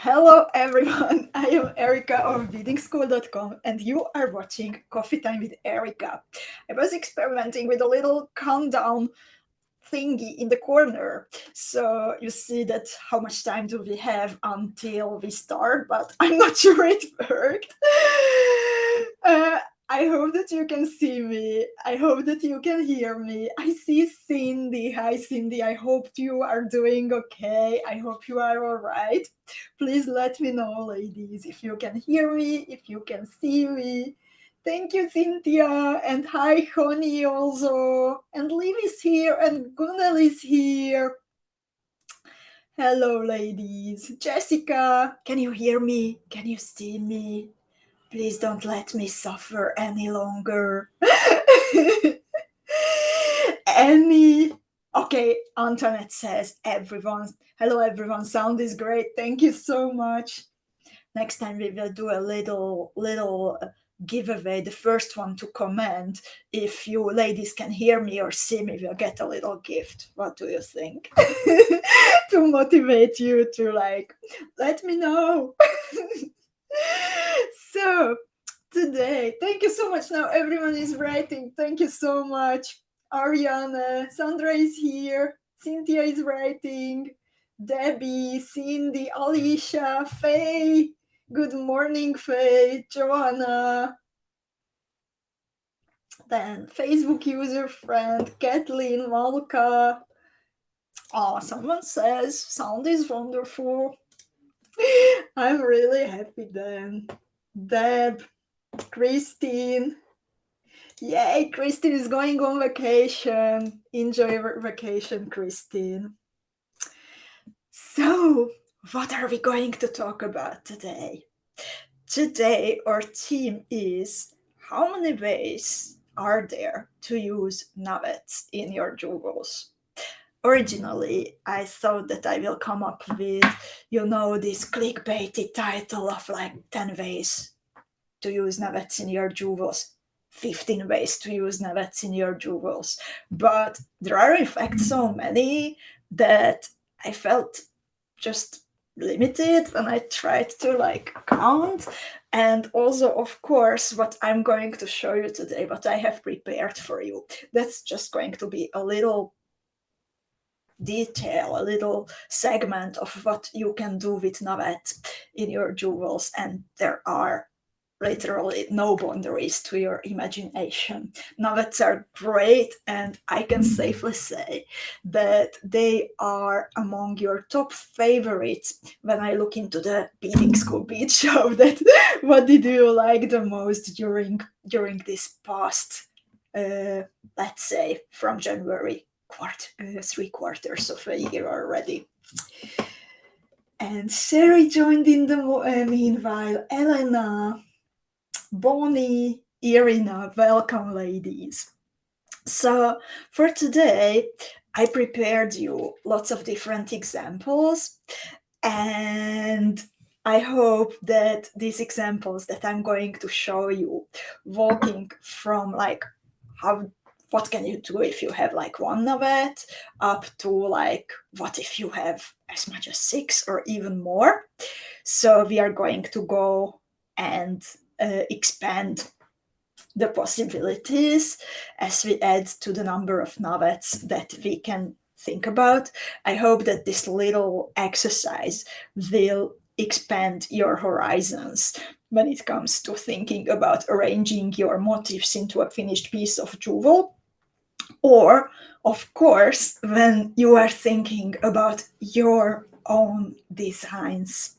Hello everyone, I am Erika of readingschool.com and you are watching Coffee Time with Erika. I was experimenting with a little countdown thingy in the corner, so you see that how much time do we have until we start, but I'm not sure it worked. I hope that you can see me. I hope that you can hear me. I see Cindy. Hi Cindy, I hope you are doing okay. I hope you are all right. Please let me know, ladies, if you can hear me, if you can see me. Thank you, Cynthia. And hi, Honey, also. And Liv is here, and Gunnar is here. Hello, ladies. Jessica, can you hear me? Can you see me? Please don't let me suffer any longer. Annie. Okay, Antoinette says, hello everyone, sound is great. Thank you so much. Next time we will do a little giveaway. The first one to comment, if you ladies can hear me or see me, will get a little gift. What do you think? To motivate you to let me know. So today, thank you so much. Now everyone is writing. Thank you so much. Ariana, Sandra is here. Cynthia is writing. Debbie, Cindy, Alicia, Faye. Good morning, Faye. Joanna. Then Facebook user friend, Kathleen, Malka. Oh, someone says sound is wonderful. I'm really happy then. Deb, Christine. Yay, Christine is going on vacation. Enjoy your vacation, Christine. So, what are we going to talk about today? Today, our theme is how many ways are there to use Navettes in your jewels? Originally, I thought that I will come up with, this clickbaity title of 10 ways to use Navettes in your jewels, 15 ways to use Navettes in your jewels. But there are in fact so many that I felt just limited when I tried to count. And also, of course, what I'm going to show you today, what I have prepared for you, that's just going to be a little detail, a little segment of what you can do with Novette in your jewels, and there are literally no boundaries to your imagination. Novettes are great, and I can safely say that they are among your top favorites when I look into the Beading School Bead Show. That what did you like the most during this past, let's say, from January, 3/4 of a year already. And Sherry joined in the meanwhile. Elena, Bonnie, Irina, welcome, ladies. So for today, I prepared you lots of different examples, and I hope that these examples that I'm going to show you, walking from what can you do if you have one Novette, up to what if you have as much as 6 or even more. So we are going to go and expand the possibilities as we add to the number of Novettes that we can think about. I hope that this little exercise will expand your horizons when it comes to thinking about arranging your motifs into a finished piece of jewel, or, of course, when you are thinking about your own designs.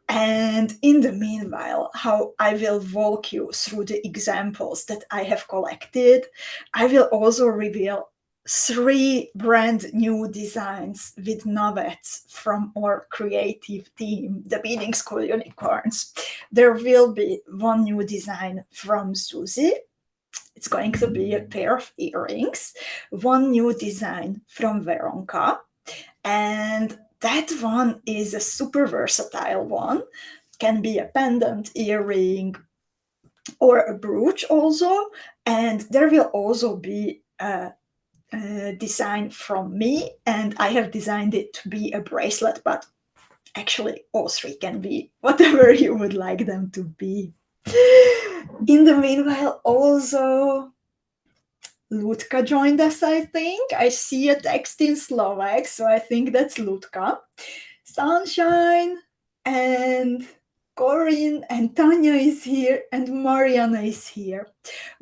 And in the meanwhile, how I will walk you through the examples that I have collected, I will also reveal 3 brand new designs with Novettes from our creative team, the Beading School Unicorns. There will be 1 new design from Susie. It's going to be a pair of earrings, 1 new design from Veronka, and that one is a super versatile one. Can be a pendant, earring, or a brooch also. And there will also be a design from me, and I have designed it to be a bracelet, but Actually, all three can be whatever you would like them to be. In the meanwhile, also, Lutka joined us, I think. I see a text in Slovak, so I think that's Lutka. Sunshine and Corinne and Tanya is here and Mariana is here.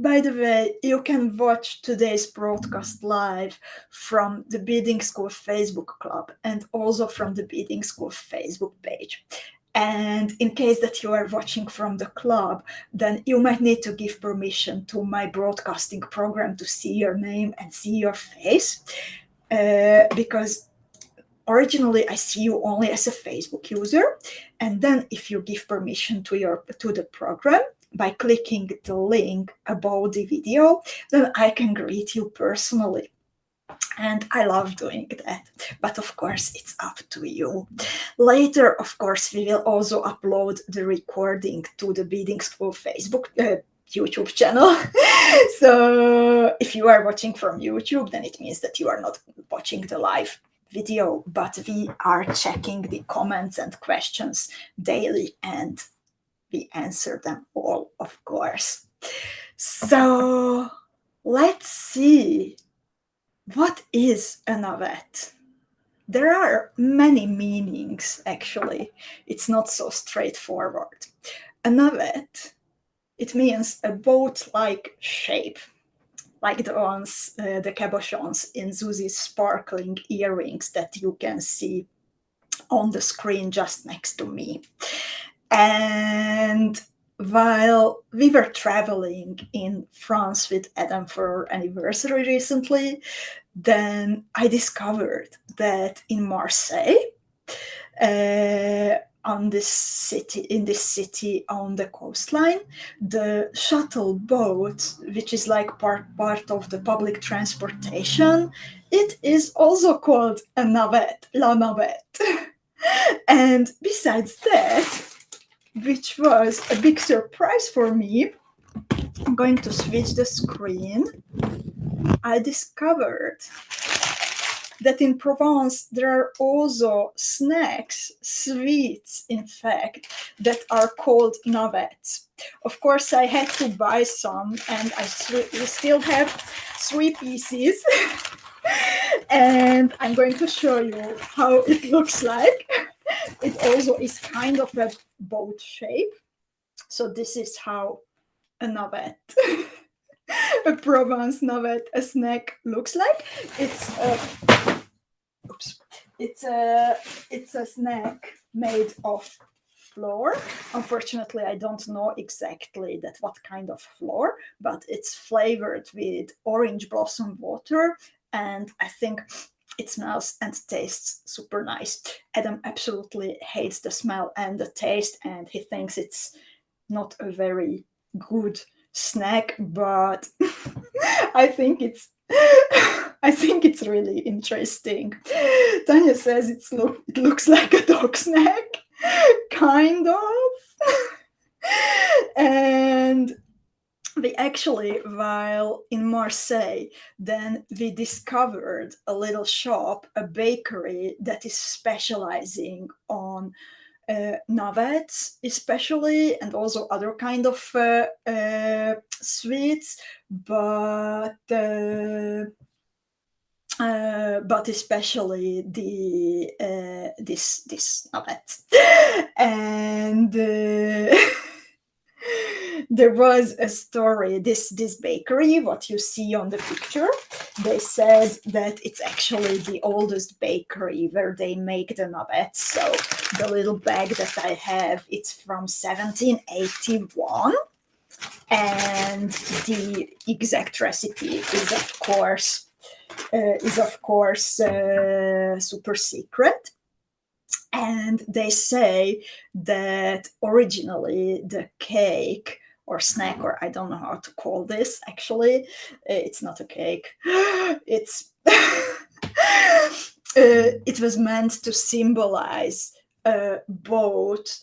By the way, you can watch today's broadcast live from the Bidding School Facebook club and also from the Bidding School Facebook page. And in case that you are watching from the club, then you might need to give permission to my broadcasting program to see your name and see your face, because originally I see you only as a Facebook user, and then if you give permission to the program by clicking the link above the video, then I can greet you personally. And I love doing that, but of course it's up to you. Later, of course, we will also upload the recording to the Bidding School Facebook YouTube channel. So if you are watching from YouTube, then it means that you are not watching the live video, but we are checking the comments and questions daily and we answer them all, of course. So let's see. What is a Novette? There are many meanings, actually. It's not so straightforward. A Novette, it means a boat-like shape, like the ones, the cabochons in Zuzi's sparkling earrings that you can see on the screen just next to me. And while we were traveling in France with Adam for our anniversary recently, then I discovered that in Marseille, in this city on the coastline, the shuttle boat, which is like part of the public transportation, it is also called a navette, la navette. And besides that, which was a big surprise for me, I'm going to switch the screen. I discovered that in Provence there are also snacks, sweets, in fact, that are called navettes. Of course, I had to buy some, and we still have 3 pieces. And I'm going to show you how it looks like. It also is kind of a boat shape. So this is how a navette, a Provence navette, a snack looks like. It's a snack made of flour. Unfortunately, I don't know exactly what kind of flour, but it's flavored with orange blossom water, and I think it smells and tastes super nice. Adam absolutely hates the smell and the taste, and he thinks it's not a very good snack, but I think it's really interesting. Tanya says it looks like a dog snack, kind of. And we actually, while in Marseille, then we discovered a little shop, a bakery that is specializing on navettes especially, and also other kind of sweets, but especially this navette. And there was a story, this bakery, what you see on the picture, they said that it's actually the oldest bakery where they make the navettes. So the little bag that I have, it's from 1781. And the exact recipe is of course super secret. And they say that originally the cake or snack, or I don't know how to call this, actually, it's not a cake. It's it was meant to symbolize a boat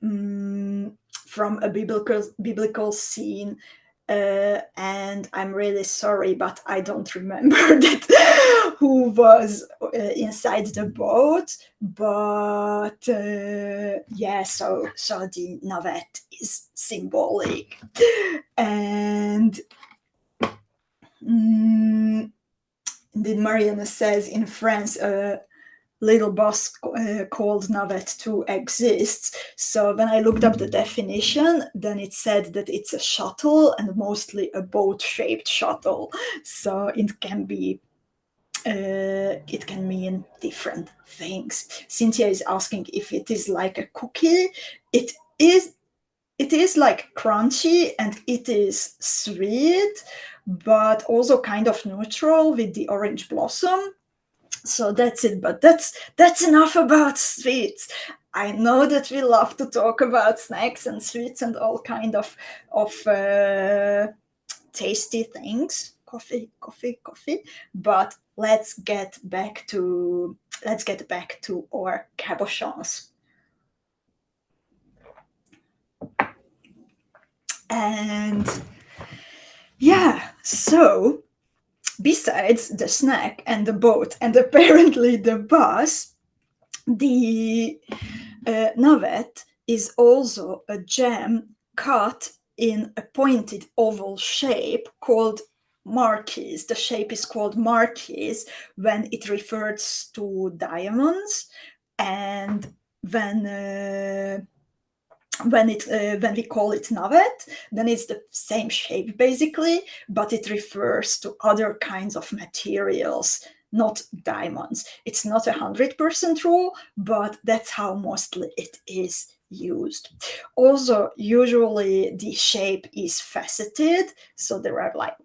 from a biblical scene. And I'm really sorry, but I don't remember that who was inside the boat, but yeah, so the navette is symbolic. And Marianne says in France, little bus called Navette 2 exists. So when I looked up the definition, then it said that it's a shuttle, and mostly a boat-shaped shuttle. So it can be, it can mean different things. Cynthia is asking if it is like a cookie. It is like crunchy, and it is sweet, but also kind of neutral with the orange blossom. So that's it, but that's enough about sweets. I know that we love to talk about snacks and sweets and all kind of tasty things, coffee, but let's get back to our cabochons. And yeah, so besides the snack and the boat and apparently the bus, the Novette is also a gem cut in a pointed oval shape called marquise. The shape is called marquise when it refers to diamonds, and when we call it Novette, then it's the same shape basically, but it refers to other kinds of materials, not diamonds. It's not 100% rule, but that's how mostly it is used. Also, usually the shape is faceted, so there are like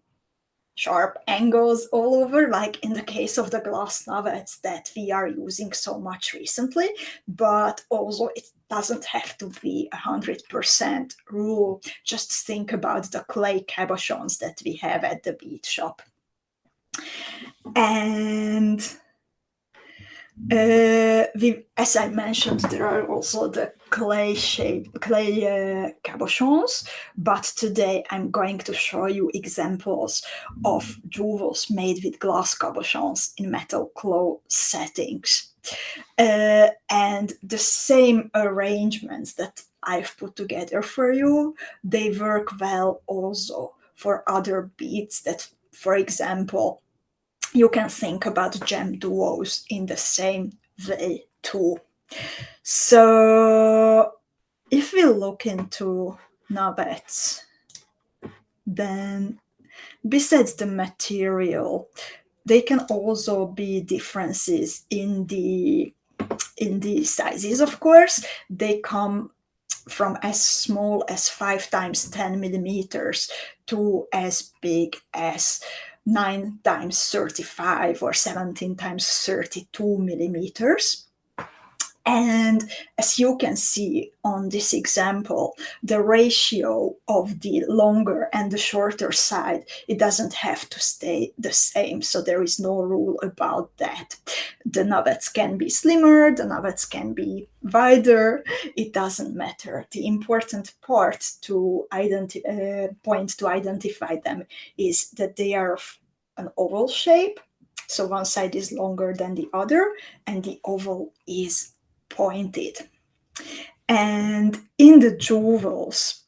sharp angles all over, like in the case of the glass Navettes that we are using so much recently, but also it doesn't have to be 100% rule. Just think about the clay cabochons that we have at the bead shop. And as I mentioned, there are also the clay cabochons, but today I'm going to show you examples of jewels made with glass cabochons in metal claw settings. And the same arrangements that I've put together for you, they work well also for other beads that, for example, you can think about gem duos in the same way too. So if we look into Navettes, then besides the material, there can also be differences in the sizes, of course. They come from as small as 5 times 10 millimeters to as big as 9 times 35 or 17 times 32 millimeters. And as you can see on this example, the ratio of the longer and the shorter side, it doesn't have to stay the same. So there is no rule about that. The Navettes can be slimmer, the Navettes can be wider. It doesn't matter. The important part to identify them is that they are of an oval shape. So one side is longer than the other, and the oval is pointed. And in the jewels,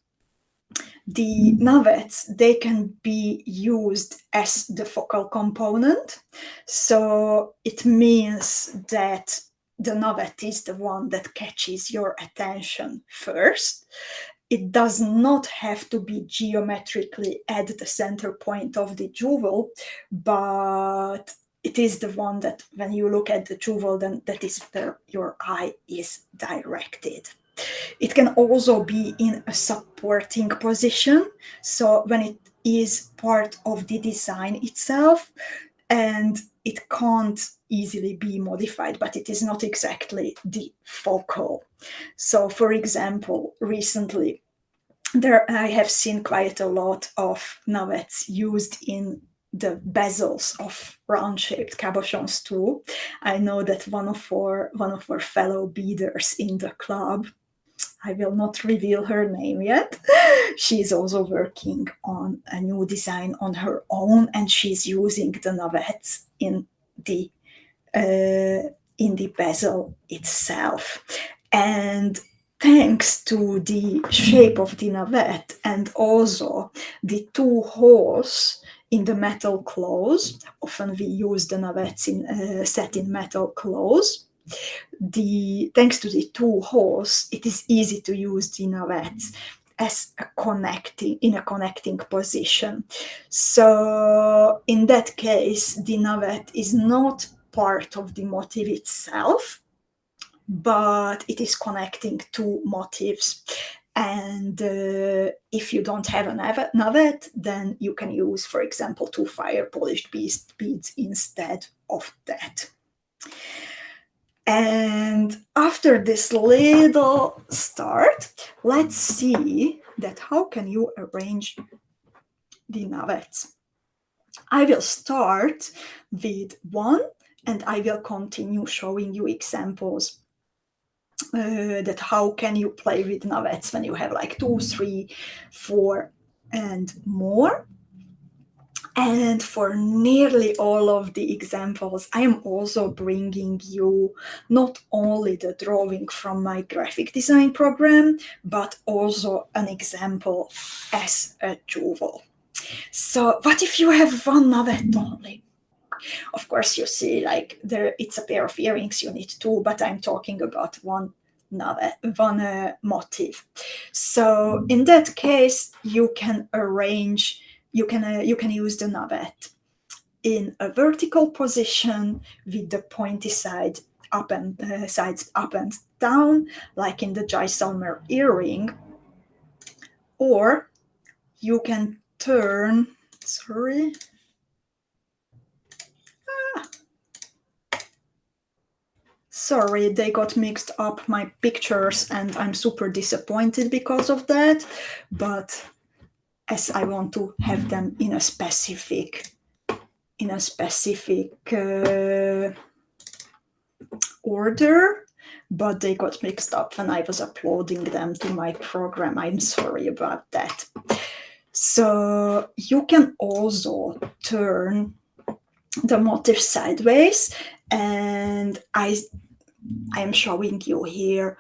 the Navettes, they can be used as the focal component. So it means that the Novette is the one that catches your attention first. It does not have to be geometrically at the center point of the jewel, but it is the one that when you look at the jewel, then that is where your eye is directed. It can also be in a supporting position, so when it is part of the design itself, and it can't easily be modified, but it is not exactly the focal. So, for example, recently, I have seen quite a lot of Navettes used in the bezels of round-shaped cabochons too. I know that one of our fellow beaders in the club, I will not reveal her name yet, she's also working on a new design on her own, and she's using the Navettes in the bezel itself. And thanks to the shape of the navette and also the two holes in the metal claws, often we use the navettes in set in metal claws. Thanks to the two holes, it is easy to use the navettes as in a connecting position. So in that case, the navette is not part of the motif itself, but it is connecting two motifs. And if you don't have a navette, then you can use, for example, two fire polished beads instead of that. And after this little start, let's see that how can you arrange the navettes. I will start with one, and I will continue showing you examples that how can you play with navettes when you have like 2, 3, 4 and more. And for nearly all of the examples, I am also bringing you not only the drawing from my graphic design program, but also an example as a jewel. So what if you have one navette only? Of course, you see, like it's a pair of earrings, you need two, but I'm talking about one motif. So in that case, you can arrange, you can use the navette in a vertical position with the pointy side sides up and down, like in the 𝐁𝐄𝐃𝐃𝐈𝍍 earring, or you can turn. Sorry, they got mixed up my pictures and I'm super disappointed because of that, but as I want to have them in a specific order, but they got mixed up when I was uploading them to my program. I'm sorry about that. So you can also turn the motif sideways, and I am showing you here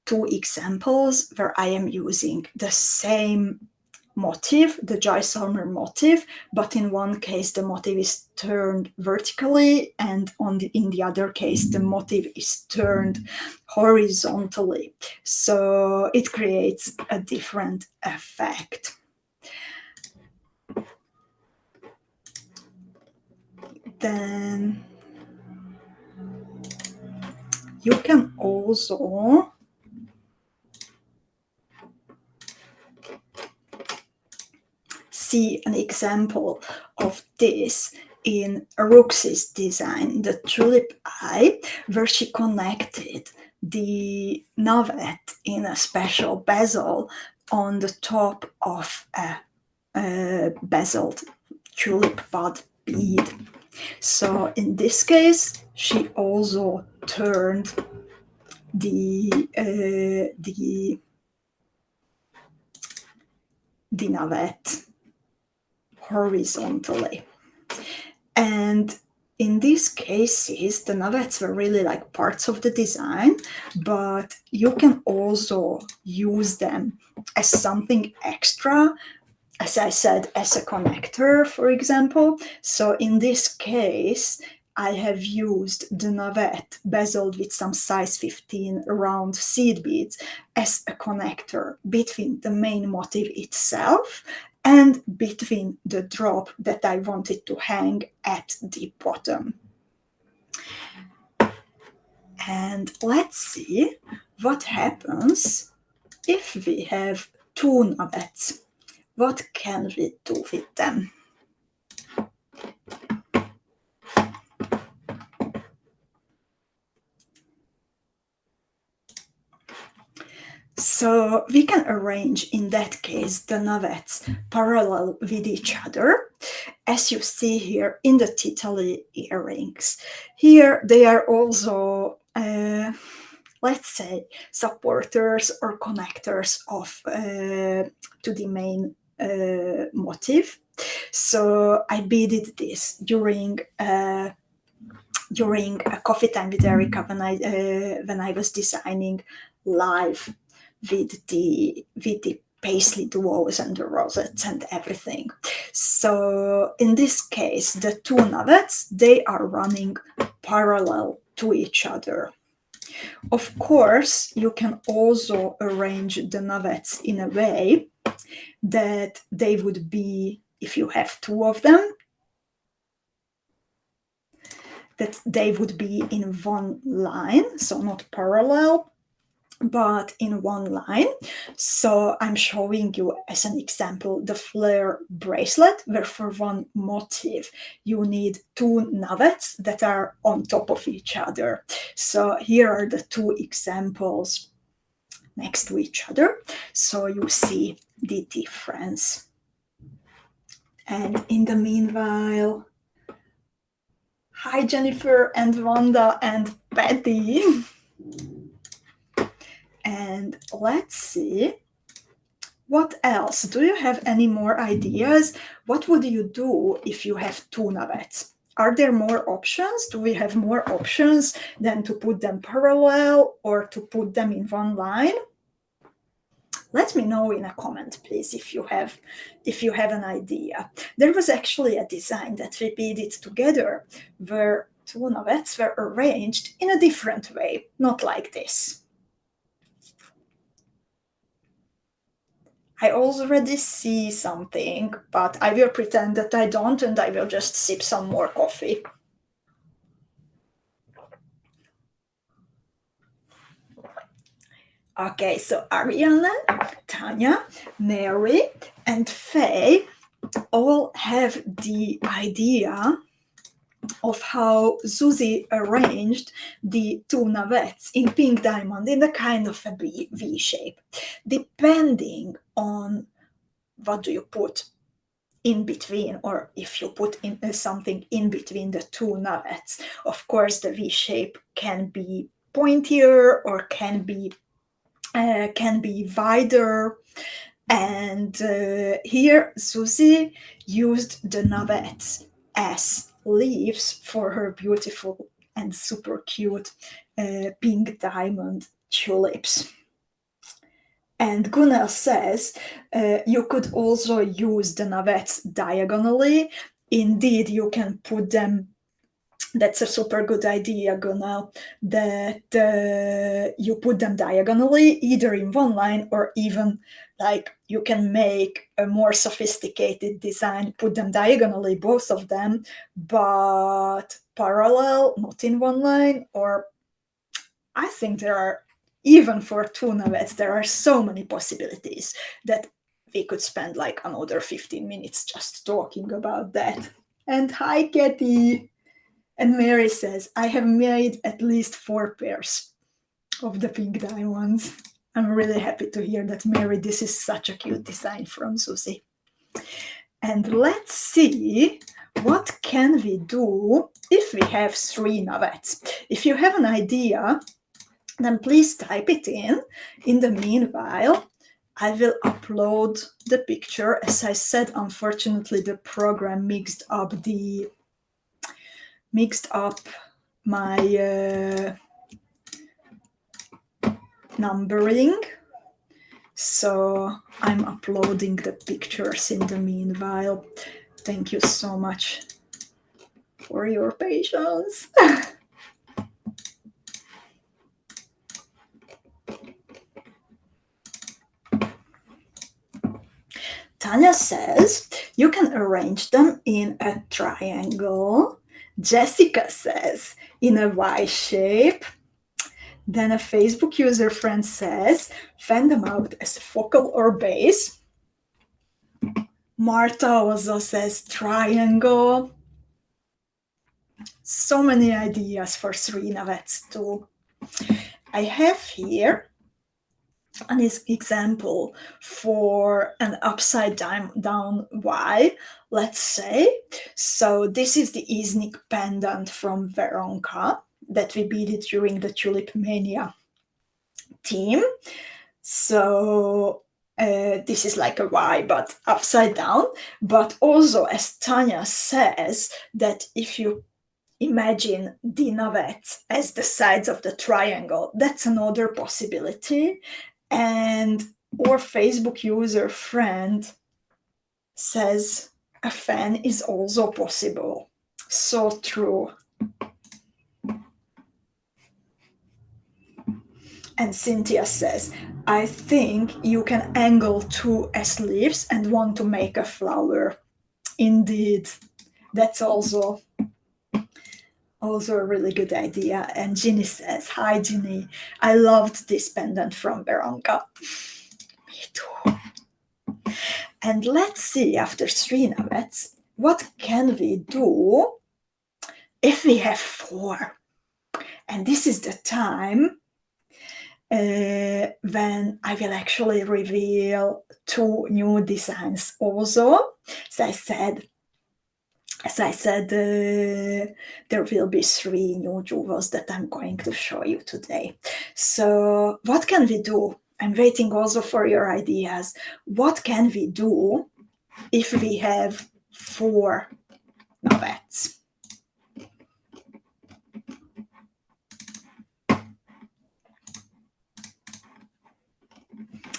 two examples where I am using the same motif, the 𝐁𝐄𝐃𝐃𝐈���𝐆 motif, but in one case the motif is turned vertically, and in the other case the motif is turned horizontally. So it creates a different effect. Then you can also see an example of this in 𝐅𝐻𝐋𝐿's design, the tulip eye, where she connected the Novette in a special bezel on the top of a bezeled tulip bud bead. So in this case, she also turned the Novette horizontally. And in these cases, the navettes were really like parts of the design, but you can also use them as something extra, as I said, as a connector, for example. So in this case, I have used the navette bezeled with some size 15 round seed beads as a connector between the main motif itself and between the drop that I wanted to hang at the bottom. And let's see what happens if we have two navettes. What can we do with them? So we can arrange, in that case, the navettes parallel with each other, as you see here in the Italy earrings. Here they are also, let's say, supporters or connectors to the main motif. So I beaded this during during a coffee time with Erika when I was designing live with the paisley duos and the rosettes and everything. So in this case, the two navettes, they are running parallel to each other. Of course, you can also arrange the navettes in a way that they would be, if you have two of them, that they would be in one line, so not parallel, but in one line. So I'm showing you as an example the flare bracelet, where for one motif you need two navettes that are on top of each other. So here are the two examples next to each other, so you see the difference. And in the meanwhile, hi Jennifer and Wanda and Patty. And let's see, what else? Do you have any more ideas? What would you do if you have two navettes? Are there more options? Do we have more options than to put them parallel or to put them in one line? Let me know in a comment, please, if you have an idea. There was actually a design that we did together where two navettes were arranged in a different way, not like this. I already see something, but I will pretend that I don't, and I will just sip some more coffee. Okay, so Ariana, Tanya, Mary, and Faye all have the idea of how Susie arranged the two navettes in pink diamond in the kind of a V shape. Depending on what do you put in between, or if you put in something in between the two navettes, of course the V shape can be pointier or can be wider. And here Susie used the navettes as leaves for her beautiful and super cute pink diamond tulips. And Gunnar says you could also use the navettes diagonally. Indeed, you can put them. That's a super good idea, Gunnar, that you put them diagonally, either in one line or even like you can make a more sophisticated design, put them diagonally, both of them, but parallel, not in one line. Or I think there are, even for two navettes, there are so many possibilities that we could spend like another 15 minutes just talking about that. And hi, Katie. And Mary says, I have made at least 4 pairs of the pink diamonds. I'm really happy to hear that, Mary. This is such a cute design from Susie. And let's see, what can we do if we have 3 navettes? If you have an idea, then please type it in. In the meanwhile, I will upload the picture. As I said, unfortunately, the program mixed up my numbering, so I'm uploading the pictures in the meanwhile. Thank you so much for your patience. Tanya says you can arrange them in a triangle. Jessica says in a Y shape. Then a Facebook user friend says fan them out as focal or base. Marta also says triangle. So many ideas for 3 navettes too. I have here an example for an upside down Y, let's say. So this is the 𝐅𝐻𝐋𝐋𝐃 pendant from Veronka that we beaded during the Tulip Mania theme. So this is like a Y, but upside down. But also, as Tanya says, that if you imagine the Navettes as the sides of the triangle. That's another possibility. And our Facebook user friend says a fan is also possible. So true. And Cynthia says, I think you can angle two as leaves and want to make a flower. Indeed, that's also a really good idea. And Ginny says, hi Ginny, I loved this pendant from Veronica. Me too. And let's see, after 3 Navettes, what can we do if we have 4? And this is the time when I will actually reveal 2 new designs also. As I said, there will be 3 new jewels that I'm going to show you today. So what can we do? I'm waiting also for your ideas. What can we do if we have 4 Novettes?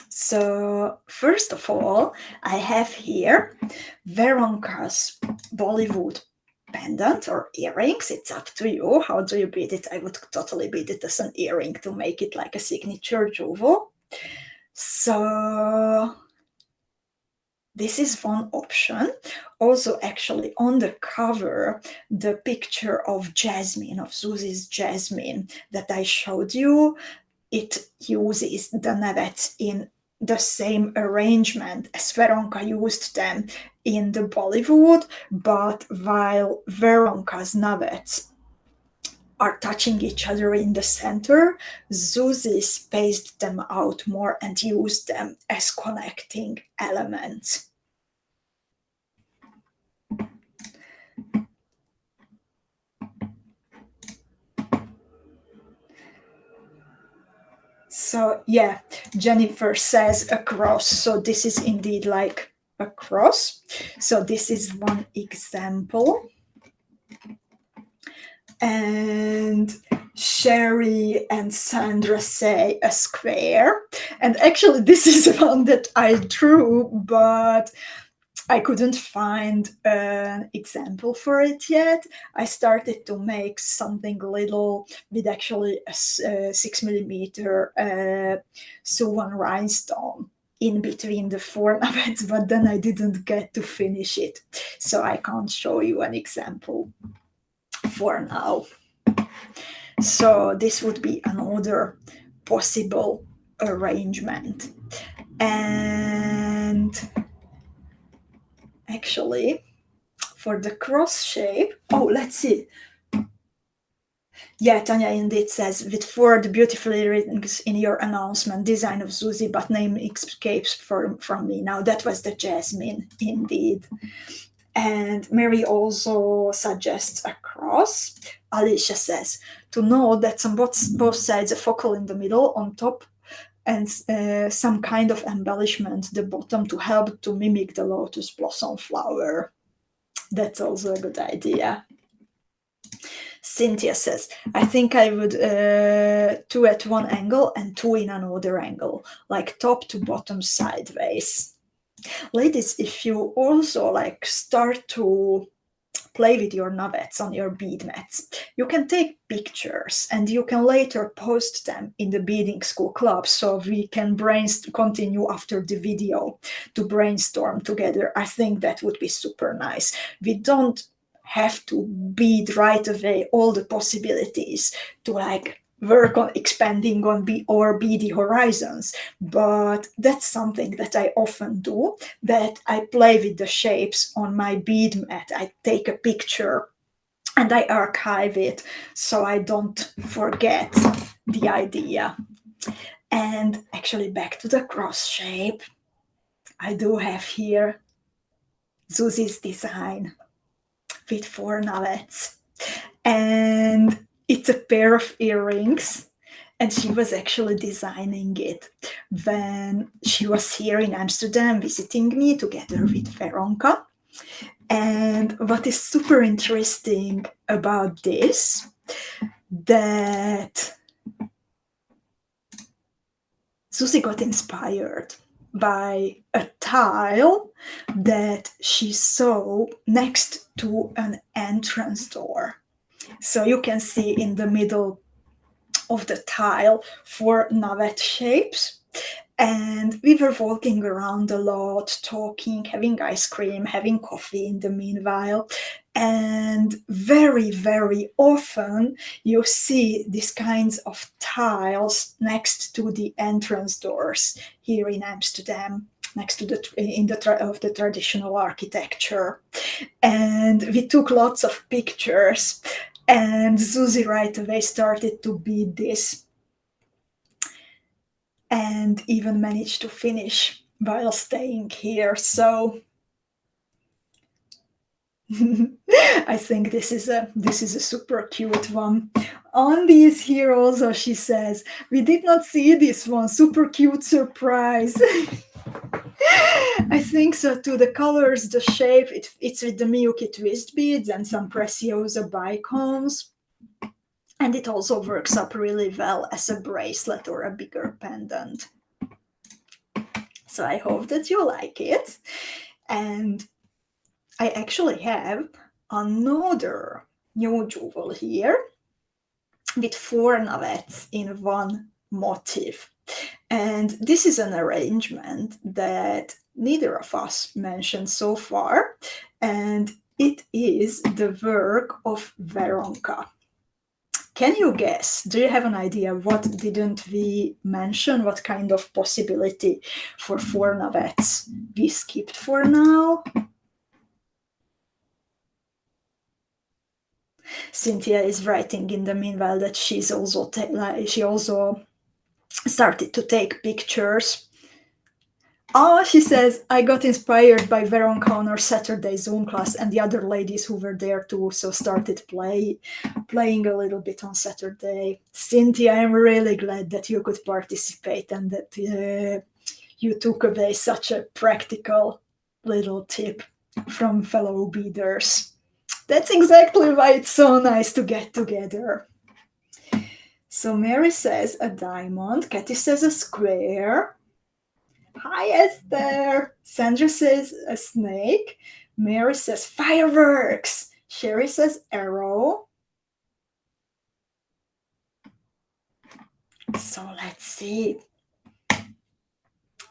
So first of all, I have here Veronica's Bollywood pendant or earrings. It's up to you. How do you bead it? I would totally bead it as an earring to make it like a signature jewel. So this is one option. Also, actually, on the cover, the picture of Jasmine, of Susie's Jasmine that I showed you, it uses the Navettes in the same arrangement as Veronica used them in the Bollywood, but while Veronica's Navettes are touching each other in the center, Susie spaced them out more and used them as connecting elements. So yeah, Jennifer says a cross. So this is indeed like a cross. So this is one example. And Sherry and Sandra say a square. And actually this is one that I drew, but I couldn't find an example for it yet. I started to make something little with actually a 6mm sewn rhinestone in between the 4 Navettes, but then I didn't get to finish it. So I can't show you an example for now. So this would be another possible arrangement. And actually, for the cross shape, oh, let's see. Yeah, Tanya indeed says, with 4 the beautiful earrings in your announcement, design of Susie, but name escapes from me. Now, that was the Jasmine, indeed. And Mary also suggests a cross. Alicia says, to know that's on both sides, a focal in the middle, on top, and some kind of embellishment the bottom to help to mimic the lotus blossom flower. That's also a good idea. Cynthia says, I think I would 2 at one angle and 2 in another angle, like top to bottom sideways. Ladies, if you also like start to play with your Navettes on your bead mats, you can take pictures and you can later post them in the beading school club, so we can continue after the video to brainstorm together. I think that would be super nice. We don't have to bead right away all the possibilities to like work on expanding on our beady horizons, but that's something that I often do, that I play with the shapes on my bead mat. I take a picture and I archive it so I don't forget the idea. And actually, back to the cross shape, I do have here Susie's design with 4 Navettes, and it's a pair of earrings, and she was actually designing it when she was here in Amsterdam visiting me together with Veronica. And what is super interesting about this, that Susie got inspired by a tile that she saw next to an entrance door. So you can see in the middle of the tile 4 navette shapes. And we were walking around a lot, talking, having ice cream, having coffee in the meanwhile. And very, very often you see these kinds of tiles next to the entrance doors here in Amsterdam, next to the traditional architecture. And we took lots of pictures, and Susie right away started to beat this and even managed to finish while staying here. So I think this is a super cute one. Andy is here also. She says, we did not see this one. Super cute surprise. I think so too. The colors, the shape, it's with the Milky Twist beads and some Preciosa bicones. And it also works up really well as a bracelet or a bigger pendant. So I hope that you like it. And I actually have another new jewel here with 4 navettes in one motif. And this is an arrangement that neither of us mentioned so far, and it is the work of Veronka. Can you guess? Do you have an idea what didn't we mention? What kind of possibility for 4 navettes we skipped for now? Cynthia is writing in the meanwhile that she also started to take pictures. Oh, she says, I got inspired by Veronka on our Saturday Zoom class, and the other ladies who were there too, so started playing a little bit on Saturday. Cynthia, I'm really glad that you could participate and that you took away such a practical little tip from fellow beaders. That's exactly why it's so nice to get together. So Mary says a diamond, Katy says a square. Hi, Esther. Sandra says a snake. Mary says fireworks. Sherry says arrow. So let's see.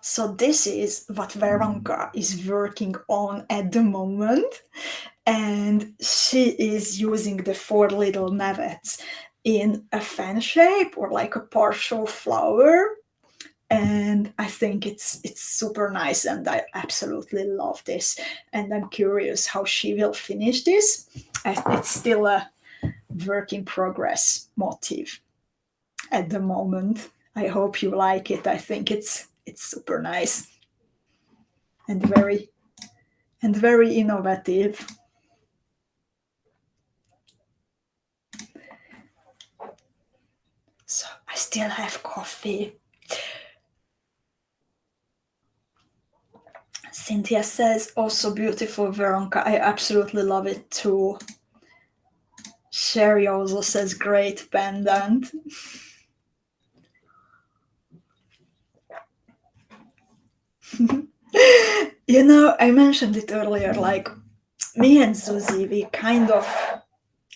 So this is what Veronka is working on at the moment. And she is using the 4 little navettes in a fan shape or like a partial flower. And I think it's super nice, and I absolutely love this. And I'm curious how she will finish this. It's still a work in progress motif at the moment. I hope you like it. I think it's super nice and very innovative. So I still have coffee. Cynthia says, also beautiful, Veronka. I absolutely love it too. Sherry also says, great pendant. You know, I mentioned it earlier, like me and Susie, we kind of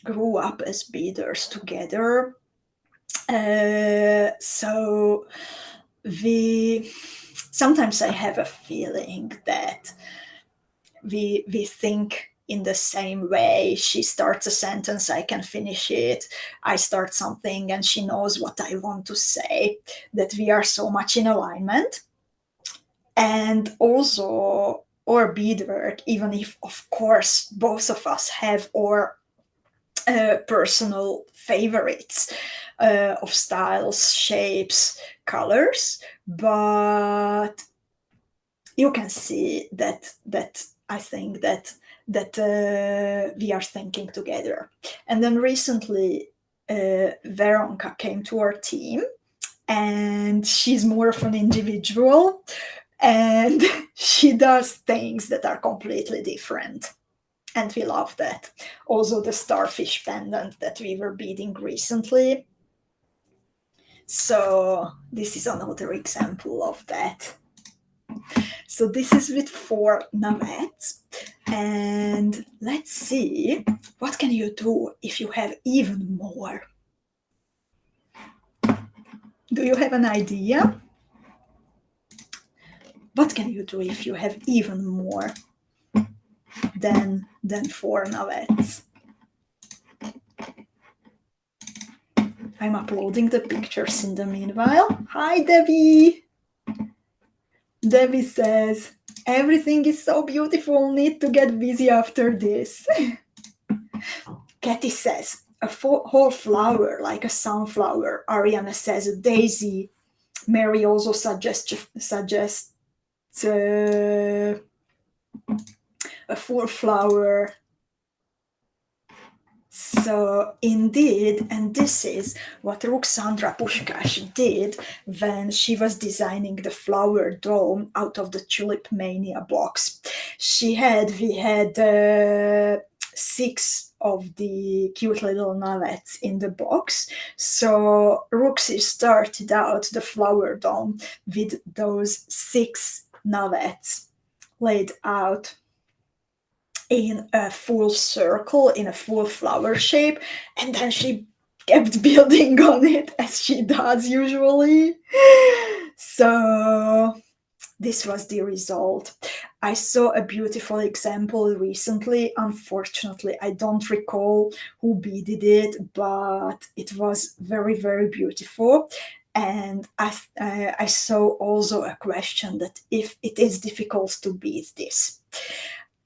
grew up as beaders together. So sometimes I have a feeling that we think in the same way. She starts a sentence, I can finish it. I start something and she knows what I want to say, that we are so much in alignment. And also our beadwork, even if of course both of us have our personal favorites of styles, shapes, colors, but you can see that I think that we are thinking together. And then recently Veronka came to our team, and she's more of an individual, and she does things that are completely different. And we love that. Also the starfish pendant that we were beading recently. So this is another example of that. So this is with 4 navettes. And let's see, what can you do if you have even more? Do you have an idea? What can you do if you have even more than 4 navettes? I'm uploading the pictures in the meanwhile. Hi, Debbie! Debbie says, everything is so beautiful, need to get busy after this. Kathy says, a whole flower, like a sunflower. Ariana says, a daisy. Mary also suggests a full flower. So indeed, and this is what Ruxandra Pushkash did when she was designing the flower dome out of the Tulip Mania box. We had 6 of the cute little navettes in the box. So Ruxy started out the flower dome with those 6 navettes laid out in a full circle, in a full flower shape, and then she kept building on it as she does usually. So this was the result. I saw a beautiful example recently. Unfortunately, I don't recall who beaded it, but it was very, very beautiful. And I saw also a question that if it is difficult to bead this.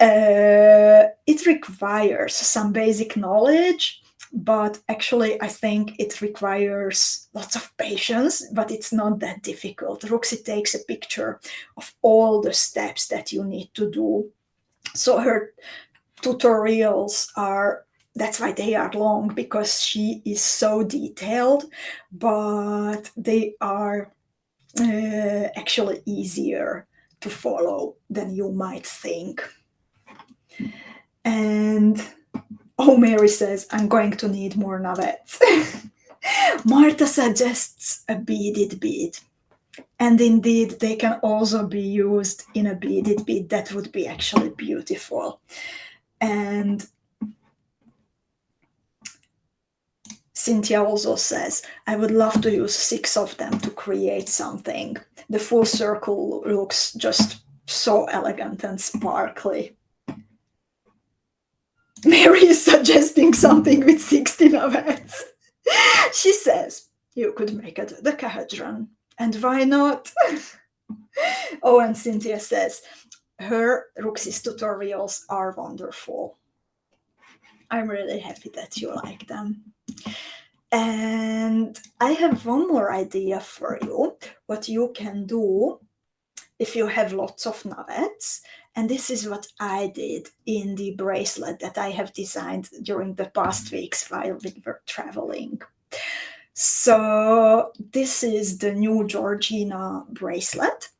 It requires some basic knowledge, but actually I think it requires lots of patience, but it's not that difficult. Roxy takes a picture of all the steps that you need to do. So her tutorials are, that's why they are long, because she is so detailed, but they are actually easier to follow than you might think. And Mary says, I'm going to need more navettes. Martha suggests a beaded bead. And indeed, they can also be used in a beaded bead. That would be actually beautiful. And Cynthia also says, I would love to use 6 of them to create something. The full circle looks just so elegant and sparkly. Mary is suggesting something with 60 navettes. She says, you could make a dodecahedron. And why not? And Cynthia says, her Ruxy's tutorials are wonderful. I'm really happy that you like them. And I have one more idea for you, what you can do if you have lots of navettes. And this is what I did in the bracelet that I have designed during the past weeks while we were traveling. So this is the new Georgina bracelet,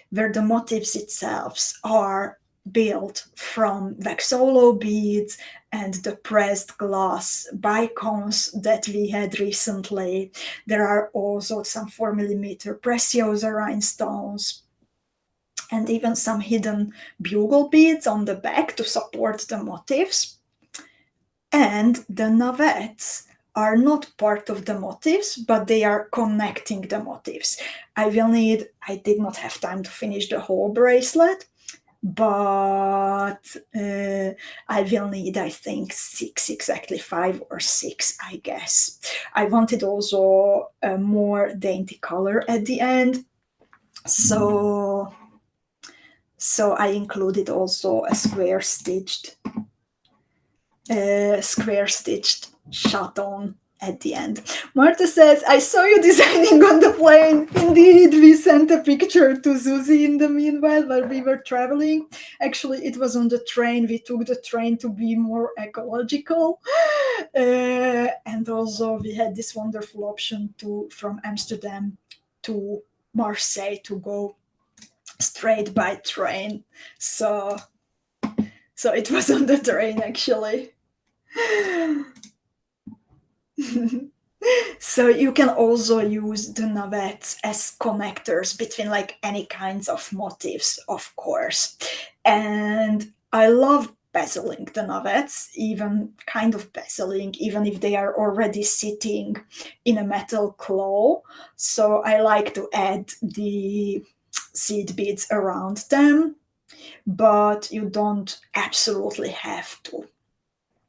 where the motifs itself are built from Waxolo beads and the pressed glass bicons that we had recently. There are also some 4mm Preciosa rhinestones, and even some hidden bugle beads on the back to support the motifs. And the navettes are not part of the motifs, but they are connecting the motifs. I did not have time to finish the whole bracelet, but I will need, I think, 6, exactly 5 or 6, I guess. I wanted also a more dainty color at the end. So I included also a square stitched chaton at the end. Martha says, I saw you designing on the plane. Indeed, we sent a picture to Susie in the meanwhile while we were traveling. Actually, it was on the train. We took the train to be more ecological. And also we had this wonderful option from Amsterdam to Marseille to go straight by train. So So it was on the train, actually. So you can also use the navettes as connectors between like any kinds of motifs, of course. And I love bezeling the navettes, even kind of bezeling, even if they are already sitting in a metal claw. So I like to add the seed beads around them, but you don't absolutely have to.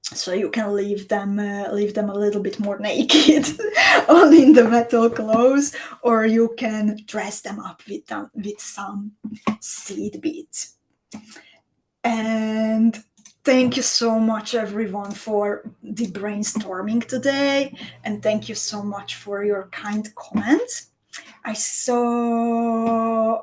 So you can leave them a little bit more naked, only in the metal clothes, or you can dress them up with some seed beads. And thank you so much, everyone, for the brainstorming today, and thank you so much for your kind comments. I saw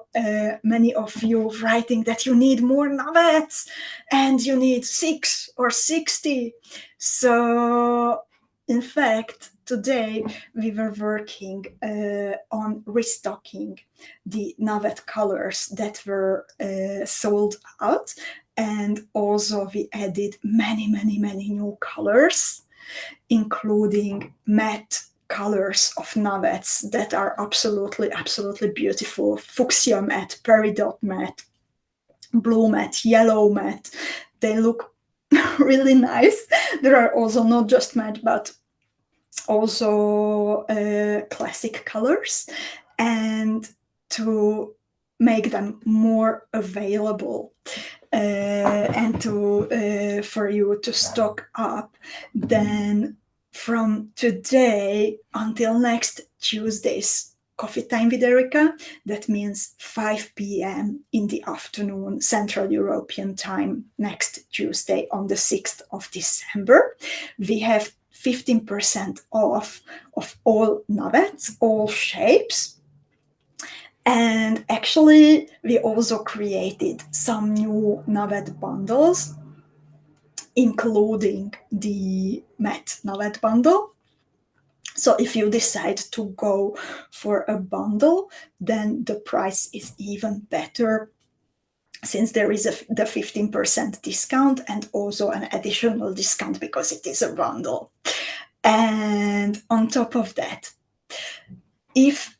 many of you writing that you need more navettes and you need 6 or 60. So, in fact, today we were working on restocking the navet colors that were sold out. And also we added many new colors, including matte colors of navettes that are absolutely beautiful. Fuchsia matte, peridot matte, blue matte, yellow matte. They look really nice. There are also not just matte, but also classic colors. And to make them more available and for you to stock up, then from today until next Tuesday's coffee time with Erika, that means 5 p.m. in the afternoon Central European time, next Tuesday on the 6th of December, we have 15% off of all navettes, all shapes. And actually, we also created some new Novet bundles, including the matte Novet bundle. So if you decide to go for a bundle, then the price is even better, since there is the 15% discount and also an additional discount because it is a bundle. And on top of that, if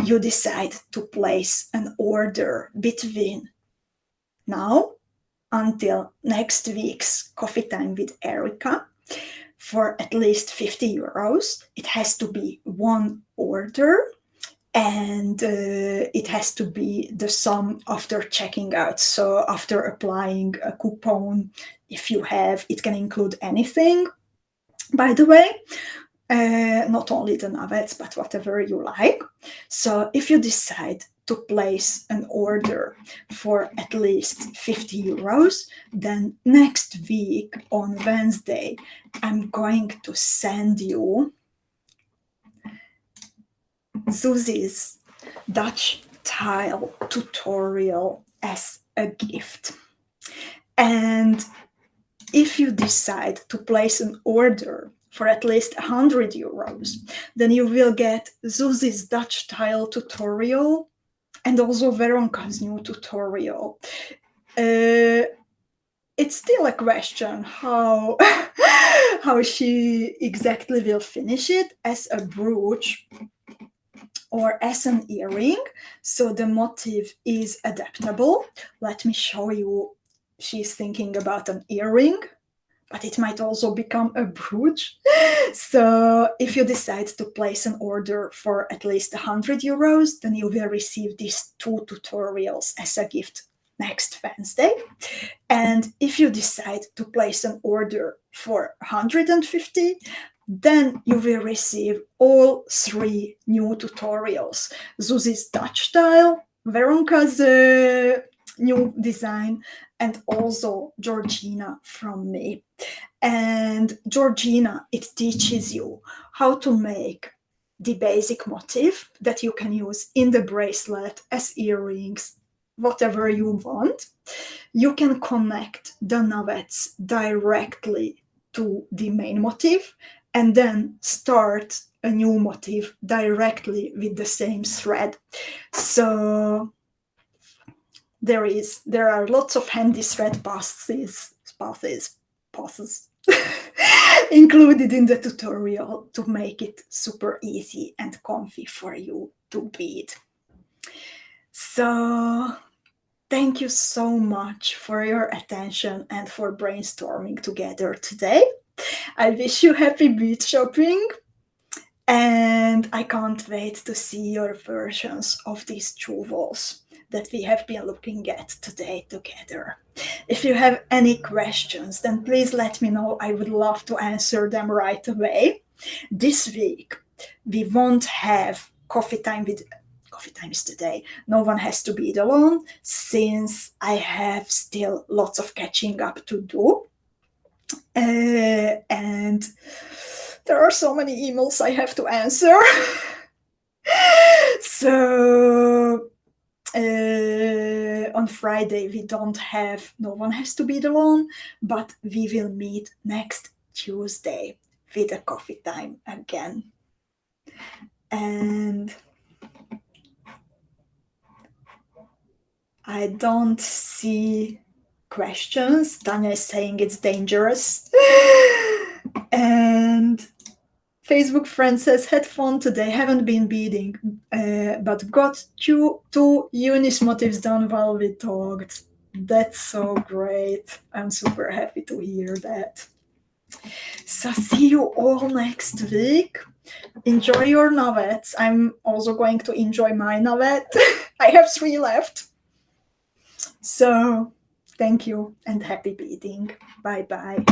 you decide to place an order between now until next week's coffee time with Erika for at least 50 euros, it has to be one order, and it has to be the sum after checking out. So after applying a coupon, if you have, it can include anything, by the way. Not only the navettes, but whatever you like. So if you decide to place an order for at least 50 euros, then next week on Wednesday, I'm going to send you Suzy's Dutch tile tutorial as a gift. And if you decide to place an order for at least 100 euros, then you will get Suzy's Dutch tile tutorial and also Veronka's new tutorial. It's still a question how how she exactly will finish it, as a brooch or as an earring. So the motif is adaptable. Let me show you. She's thinking about an earring, but it might also become a brooch. So if you decide to place an order for at least 100 euros, then you will receive these 2 tutorials as a gift next Wednesday. And if you decide to place an order for 150, then you will receive all 3 new tutorials: Suzy's Dutch style, Veronka's new design, and also Georgina from me. And Georgina, it teaches you how to make the basic motif that you can use in the bracelet, as earrings, whatever you want. You can connect the navettes directly to the main motif and then start a new motif directly with the same thread. So there are lots of handy thread passes paths included in the tutorial to make it super easy and comfy for you to bead. So thank you so much for your attention and for brainstorming together today. I wish you happy bead shopping, and I can't wait to see your versions of these jewels that we have been looking at today together. If you have any questions, then please let me know. I would love to answer them right away. This week, we won't have coffee times today. No one has to be alone, since I have still lots of catching up to do. And there are so many emails I have to answer. So on Friday we don't have No One Has to Be Alone, but we will meet next Tuesday with a coffee time again. And I don't see questions. Tanya is saying it's dangerous. And Facebook friend says, had fun today, haven't been beading, but got two Unis motifs done while we talked. That's so great. I'm super happy to hear that. So see you all next week. Enjoy your Novettes. I'm also going to enjoy my Novette. I have 3 left. So thank you and happy beading. Bye-bye.